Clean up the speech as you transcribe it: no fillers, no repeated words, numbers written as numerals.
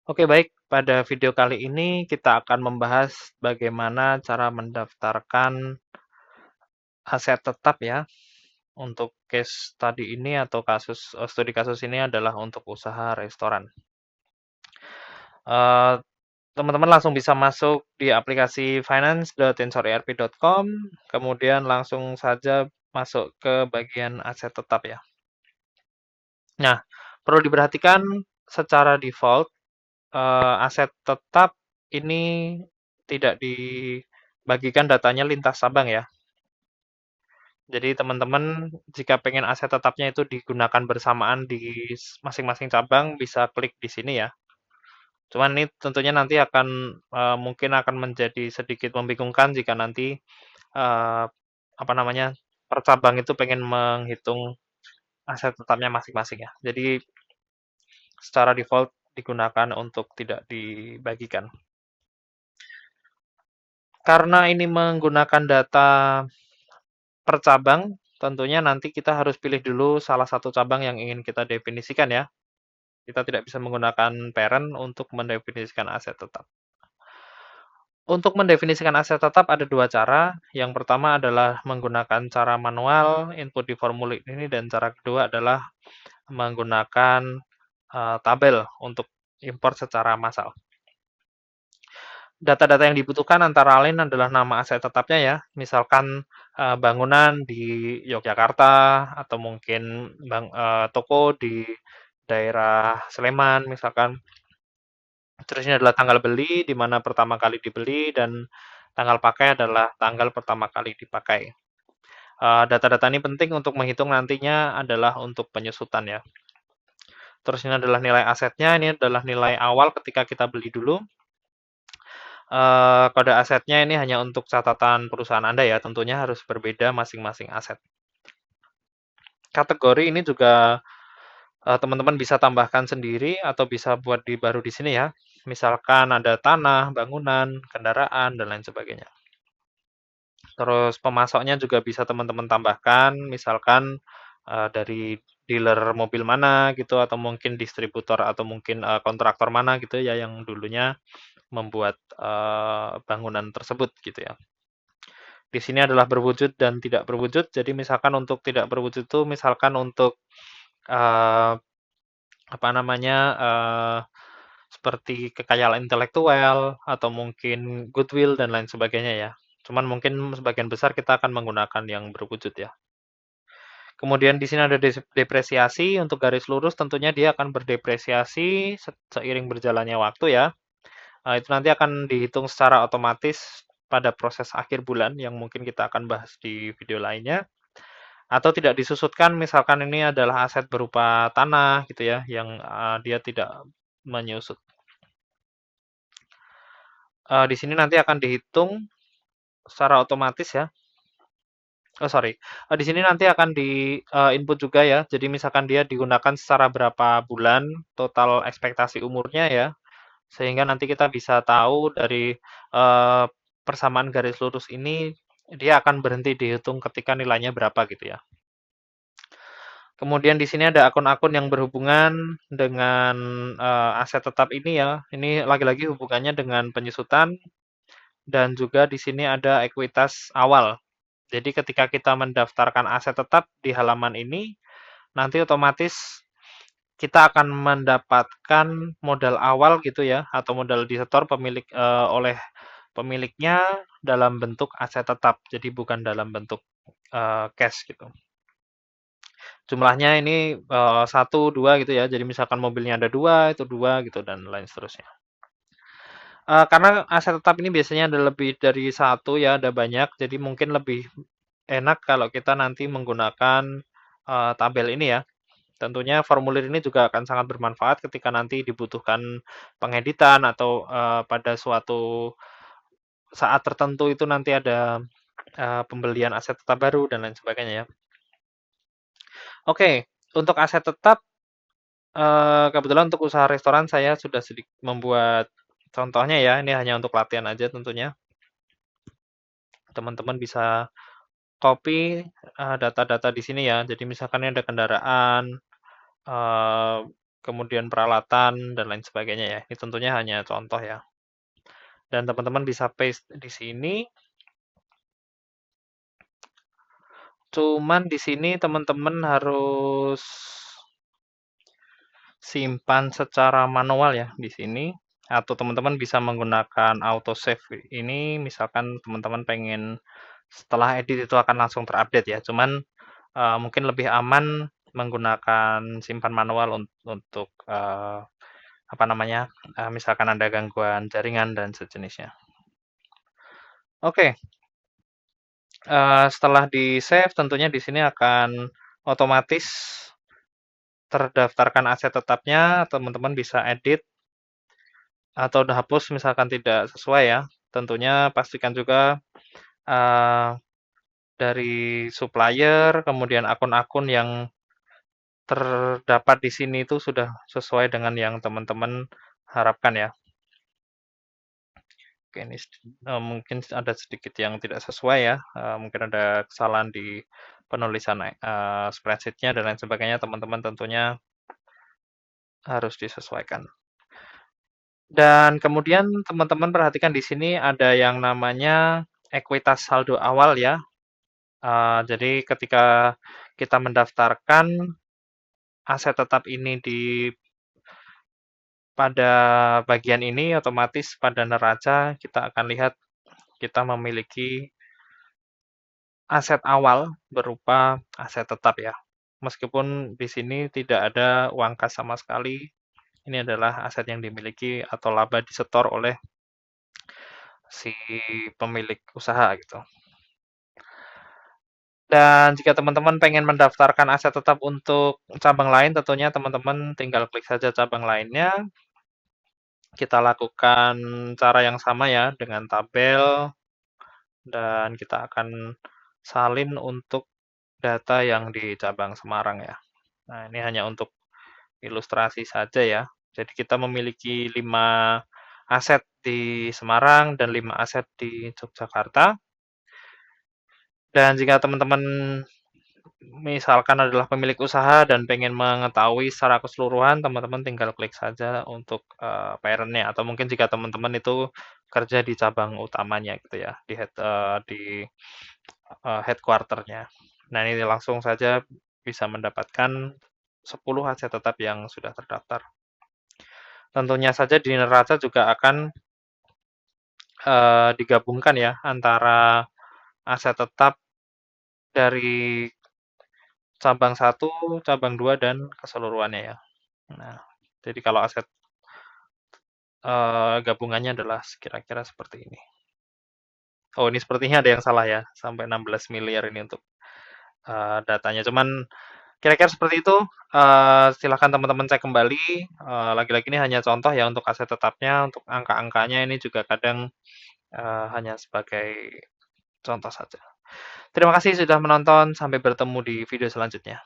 Oke, baik. Pada video kali ini kita akan membahas bagaimana cara mendaftarkan aset tetap ya. Untuk case tadi ini atau studi kasus ini adalah untuk usaha restoran. Eh, Teman-teman langsung bisa masuk di aplikasi finance.tensorerp.com, kemudian langsung saja masuk ke bagian aset tetap ya. Nah, perlu diperhatikan secara default aset tetap ini tidak dibagikan datanya lintas cabang ya. Jadi teman-teman jika pengen aset tetapnya itu digunakan bersamaan di masing-masing cabang bisa klik di sini ya. Cuman ini tentunya nanti akan mungkin akan menjadi sedikit membingungkan jika nanti eh, apa namanya per cabang itu pengen menghitung aset tetapnya masing-masing ya. Jadi secara default digunakan untuk tidak dibagikan. Karena ini menggunakan data per cabang, tentunya nanti kita harus pilih dulu salah satu cabang yang ingin kita definisikan ya. Kita tidak bisa menggunakan parent untuk mendefinisikan aset tetap. Untuk mendefinisikan aset tetap ada dua cara. Yang pertama adalah menggunakan cara manual, input di formulir ini, dan cara kedua adalah menggunakan tabel untuk import secara massal. Data-data yang dibutuhkan antara lain adalah nama aset tetapnya ya, misalkan bangunan di Yogyakarta atau mungkin toko di daerah Sleman misalkan. Terus ini adalah tanggal beli, di mana pertama kali dibeli, dan tanggal pakai adalah tanggal pertama kali dipakai. Data-data ini penting untuk menghitung nantinya adalah untuk penyusutan ya. Terus ini adalah nilai asetnya, ini adalah nilai awal ketika kita beli dulu. Kode asetnya ini hanya untuk catatan perusahaan Anda ya, tentunya harus berbeda masing-masing aset. Kategori ini juga teman-teman bisa tambahkan sendiri atau bisa buat baru di sini ya. Misalkan ada tanah, bangunan, kendaraan, dan lain sebagainya. Terus pemasoknya juga bisa teman-teman tambahkan, misalkan dari dealer mobil mana gitu, atau mungkin distributor atau mungkin kontraktor mana gitu ya yang dulunya membuat bangunan tersebut gitu ya. Di sini adalah berwujud dan tidak berwujud. Jadi misalkan untuk tidak berwujud itu misalkan untuk uh, apa namanya seperti kekayaan intelektual atau mungkin goodwill dan lain sebagainya ya. Cuman mungkin sebagian besar kita akan menggunakan yang berwujud ya. Kemudian di sini ada depresiasi untuk garis lurus, tentunya dia akan berdepresiasi seiring berjalannya waktu ya. Itu nanti akan dihitung secara otomatis pada proses akhir bulan yang mungkin kita akan bahas di video lainnya. Atau tidak disusutkan, misalkan ini adalah aset berupa tanah gitu ya, yang dia tidak menyusut. Di sini nanti akan dihitung secara otomatis ya. Oh sorry, di sini nanti akan di input juga ya. Jadi misalkan dia digunakan secara berapa bulan, total ekspektasi umurnya ya, sehingga nanti kita bisa tahu dari eh, persamaan garis lurus ini dia akan berhenti dihitung ketika nilainya berapa gitu ya. Kemudian di sini ada akun-akun yang berhubungan dengan aset tetap ini ya. Ini lagi-lagi hubungannya dengan penyusutan, dan juga di sini ada ekuitas awal. Jadi ketika kita mendaftarkan aset tetap di halaman ini, nanti otomatis kita akan mendapatkan modal awal gitu ya, atau modal disetor oleh pemiliknya dalam bentuk aset tetap. Jadi bukan dalam bentuk cash gitu. Jumlahnya ini 1, 2 gitu ya. Jadi misalkan mobilnya ada 2, itu 2 gitu dan lain seterusnya. Karena aset tetap ini biasanya ada lebih dari satu ya, ada banyak. Jadi mungkin lebih enak kalau kita nanti menggunakan tabel ini ya. Tentunya formulir ini juga akan sangat bermanfaat ketika nanti dibutuhkan pengeditan atau pada suatu saat tertentu itu nanti ada pembelian aset tetap baru dan lain sebagainya ya. Oke, untuk aset tetap kebetulan untuk usaha restoran saya sudah sedikit membuat contohnya ya. Ini hanya untuk latihan aja tentunya. Teman-teman bisa copy data-data di sini ya. Jadi misalkan ini ada kendaraan, kemudian peralatan, dan lain sebagainya ya. Ini tentunya hanya contoh ya. Dan teman-teman bisa paste di sini. Cuman di sini teman-teman harus simpan secara manual ya di sini. Atau teman-teman bisa menggunakan auto save ini, misalkan teman-teman pengen setelah edit itu akan langsung terupdate ya. Cuman mungkin lebih aman menggunakan simpan manual untuk apa namanya, misalkan ada gangguan jaringan dan sejenisnya. Oke, setelah di-save tentunya di sini akan otomatis terdaftarkan aset tetapnya, teman-teman bisa edit atau udah hapus misalkan tidak sesuai ya. Tentunya pastikan juga eee, dari supplier, kemudian akun-akun yang terdapat di sini itu sudah sesuai dengan yang teman-teman harapkan ya. Oke, ini mungkin ada sedikit yang tidak sesuai ya, mungkin ada kesalahan di penulisan spreadsheet-nya dan lain sebagainya, teman-teman tentunya harus disesuaikan. Dan kemudian teman-teman perhatikan di sini ada yang namanya ekuitas saldo awal ya. Jadi ketika kita mendaftarkan aset tetap ini pada bagian ini, otomatis pada neraca kita akan lihat kita memiliki aset awal berupa aset tetap ya. Meskipun di sini tidak ada uang kas sama sekali, ini adalah aset yang dimiliki atau laba disetor oleh si pemilik usaha gitu. Dan jika teman-teman pengen mendaftarkan aset tetap untuk cabang lain, tentunya teman-teman tinggal klik saja cabang lainnya. Kita lakukan cara yang sama ya, dengan tabel, dan kita akan salin untuk data yang di cabang Semarang ya. Nah, ini hanya untuk ilustrasi saja ya. Jadi kita memiliki 5 aset di Semarang dan 5 aset di Yogyakarta. Dan jika teman-teman misalkan adalah pemilik usaha dan pengen mengetahui secara keseluruhan, teman-teman tinggal klik saja untuk parent-nya, atau mungkin jika teman-teman itu kerja di cabang utamanya gitu ya, di headquarter-nya. Nah, ini langsung saja bisa mendapatkan 10 aset tetap yang sudah terdaftar. Tentunya saja di neraca juga akan digabungkan ya antara aset tetap dari cabang 1, cabang 2 dan keseluruhannya ya. Nah, jadi kalau aset gabungannya adalah kira-kira seperti ini. Oh, ini sepertinya ada yang salah ya, sampai 16 miliar ini untuk datanya. Cuman kira-kira seperti itu. Silakan teman-teman cek kembali. Lagi-lagi ini hanya contoh ya untuk aset tetapnya, untuk angka-angkanya ini juga kadang hanya sebagai contoh saja. Terima kasih sudah menonton. Sampai bertemu di video selanjutnya.